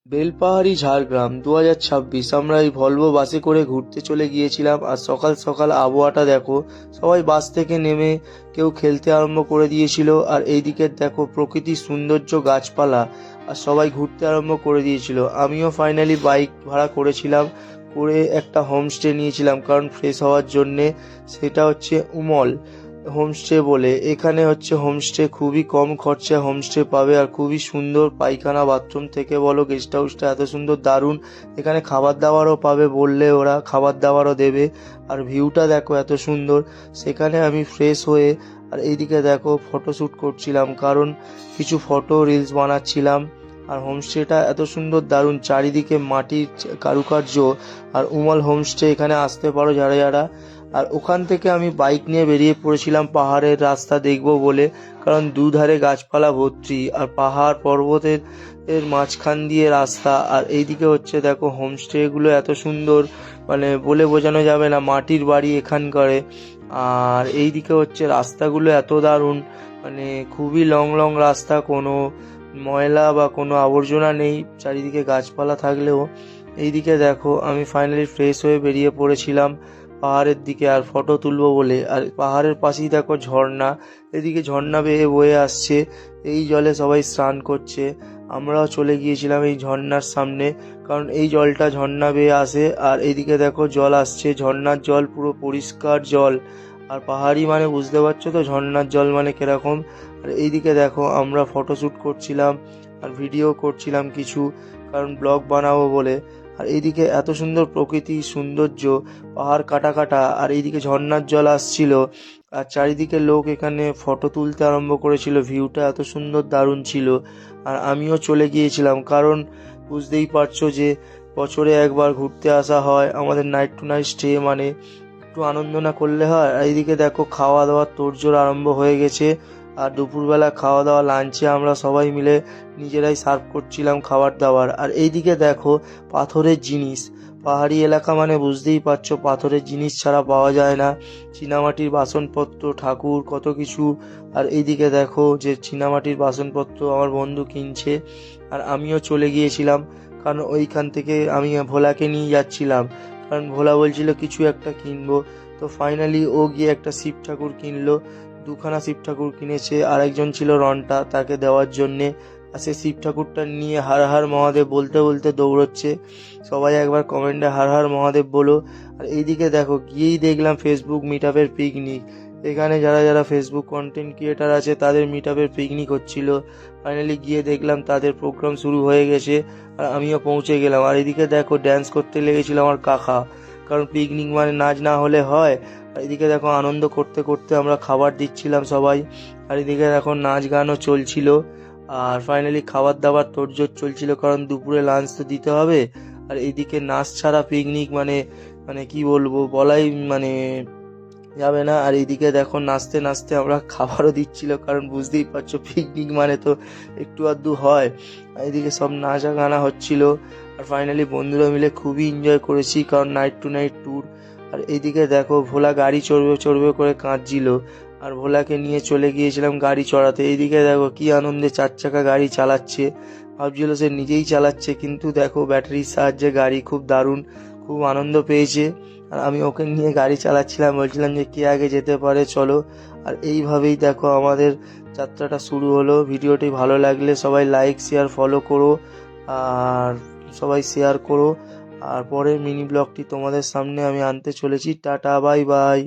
বেলপাহাড়ি ঝাড়গ্রাম 2026। আমরা এই ভলভো বাসে করে ঘুরতে চলে গিয়েছিলাম। আর সকাল সকাল আবহাওয়াটা দেখো, সবাই বাস থেকে নেমে কেউ খেলতে আরম্ভ করে দিয়েছিল। আর এইদিকে দেখো প্রকৃতির সৌন্দর্য, গাছপালা, আর সবাই ঘুরতে আরম্ভ করে দিয়েছিল। আমিও ফাইনালি বাইক ভাড়া করেছিলাম, করে একটা হোমস্টে নিয়েছিলাম কারণ ফ্রেশ হওয়ার জন্যে। সেটা হচ্ছে উমল হোমস্টে বলে। এখানে হচ্ছে হোমস্টে, খুবই কম খরচায় হোমস্টে পাবে আর খুবই সুন্দর। পায়খানা বাথরুম থেকে বলো, গেস্ট হাউসটা এত সুন্দর, দারুণ। এখানে খাবার দাবারও পাবে, বললে ওরা খাবার দাবারও দেবে। আর ভিউটা দেখো এত সুন্দর। সেখানে আমি ফ্রেশ হয়ে আর এইদিকে দেখো ফটোশ্যুট করছিলাম, কারণ কিছু ফটো রিলস বানাচ্ছিলাম। আর হোমস্টেটা এত সুন্দর, দারুণ, চারিদিকে মাটির কারুকার্য। আর উমল হোমস্টে, এখানে আসতে পারো যারা যারা। আর ওখান থেকে আমি বাইক নিয়ে বেরিয়ে পড়েছিলাম পাহাড়ের রাস্তা দেখব বলে, কারণ দুধারে গাছপালা ভর্তি আর পাহাড় পর্বতের মাঝখান দিয়ে রাস্তা। আর এইদিকে হচ্ছে দেখো হোমস্টেগুলো এত সুন্দর, মানে বলে বোঝানো যাবে না, মাটির বাড়ি এখানকারে। আর এইদিকে হচ্ছে রাস্তাগুলো এত দারুণ, মানে খুবই লং লং রাস্তা, কোনো ময়লা বা কোনো আবর্জনা নেই, চারিদিকে গাছপালা থাকলেও। এইদিকে দেখো আমি ফাইনালি ফ্রেশ হয়ে বেরিয়ে পড়েছিলাম পাহাড়ের দিকে আর ফটো তুলবো বলে। আর পাহাড়ের পাশেই দেখো ঝর্ণা, এদিকে ঝর্ণা বেয়ে বয়ে আসছে, এই জলে সবাই স্নান করছে। আমরাও চলে গিয়েছিলাম এই ঝর্ণার সামনে, কারণ এই জলটা ঝর্ণা বেয়ে আসে। আর এইদিকে দেখো জল আসছে, ঝর্ণার জল পুরো পরিষ্কার জল। আর পাহাড়ি মানে বুঝতে পারছো তো ঝর্ণার জল মানে কিরকম। আর এইদিকে দেখো আমরা ফটোশ্যুট করছিলাম আর ভিডিও করছিলাম কিছু, কারণ ব্লগ বানাবো বলে। আর এইদিকে এত সুন্দর প্রকৃতির সৌন্দর্য, পাহাড় কাটা কাটা, আর এইদিকে ঝর্ণার জল আসছিল। আর চারিদিকে লোক এখানে ফটো তুলতে আরম্ভ করেছিল, ভিউটা এত সুন্দর, দারুণ ছিল। আর আমিও চলে গিয়েছিলাম, কারণ বুঝতেই পারছো যে বছরে একবার ঘুরতে আসা হয়, আমাদের নাইট টু নাইট স্টে, মানে একটু আনন্দ না করলে হয়। আর এইদিকে দেখো খাওয়া দাওয়ার তোড়জোড় আরম্ভ হয়ে গেছে। আর দুপুরবেলা খাওয়া দাওয়া, লাঞ্চে আমরা সবাই মিলে নিজেরাই সার্ভ করছিলাম খাবার দাবার। আর এইদিকে দেখো পাথরের জিনিস, পাহাড়ি এলাকা মানে বুঝতেই পারছো পাথরের জিনিস ছাড়া পাওয়া যায় না। চীনামাটির বাসনপত্র, ঠাকুর, কত কিছু। আর এইদিকে দেখো যে চীনামাটির বাসনপত্র আমার বন্ধু কিনছে, আর আমিও চলে গিয়েছিলাম, কারণ ওইখান থেকে আমি ভোলাকে নিয়ে যাচ্ছিলাম, কারণ ভোলা বলছিল কিছু একটা কিনবো। তো ফাইনালি ও গিয়ে একটা শিব ঠাকুর কিনলো, দুখানা শিব ঠাকুর কিনেছে। আর একজন ছিল রনটা, তাকে দেওয়ার জন্যে। আর সে শিব ঠাকুরটা নিয়ে হার হার মহাদেব বলতে বলতে দৌড়চ্ছে। সবাই একবার কমেন্টে হার হার মহাদেব বলো। আর এইদিকে দেখো গিয়েই দেখলাম ফেসবুক মিটআপের পিকনিক। এখানে যারা যারা ফেসবুক কন্টেন্ট ক্রিয়েটার আছে তাদের মিটআপের পিকনিক হচ্ছিল। ফাইনালি গিয়ে দেখলাম তাদের প্রোগ্রাম শুরু হয়ে গেছে, আর আমিও পৌঁছে গেলাম। আর এদিকে দেখো ড্যান্স করতে লেগেছিল আমার কাকা, কারণ পিকনিক মানে নাচ না হলে হয়। আর এদিকে দেখো আনন্দ করতে করতে আমরা খাবার দিচ্ছিলাম সবাই। আর এদিকে দেখো নাচ গানও চলছিল। আর ফাইনালি খাবার দাবার তোড়জোড় চলছিল, কারণ দুপুরে লাঞ্চ তো দিতে হবে। আর এইদিকে নাচ ছাড়া পিকনিক মানে মানে কি বলবো, বলাই মানে যাবে না। আর এইদিকে দেখো নাচতে নাচতে আমরা খাবারও দিচ্ছিল, কারণ বুঝতেই পারছো পিকনিক মানে তো একটু আধটু হয়। আর এদিকে সব নাচা গানা হচ্ছিল। আর ফাইনালি বন্ধুরা মিলে খুবই এনজয় করেছি, কারণ নাইট টু নাইট ট্যুর। আর এইদিকে দেখো ভোলা গাড়ি চড়বে চড়বে করে কাঁদছিল, আর ভোলাকে নিয়ে চলে গিয়েছিলাম গাড়ি চড়াতে। এইদিকে দেখো কি আনন্দে 4 চাকা গাড়ি চালাচ্ছে, ভাবছিল সে নিজেই চালাচ্ছে, কিন্তু দেখো ব্যাটারির সাহায্যে গাড়ি, খুব দারুণ, খুব আনন্দ পেয়েছে। আর আমি ওকে নিয়ে গাড়ি চালাচ্ছিলাম, বলছিলাম যে কে আগে যেতে পারে চলো। আর এইভাবেই দেখো আমাদের যাত্রাটা শুরু হলো। ভিডিওটি ভালো লাগলে সবাই লাইক, শেয়ার, ফলো করো, আর সবাই শেয়ার করো। আর পরের মিনি ব্লগটি তোমাদের সামনে আমি আনতে চলেছি। Tata, bye bye.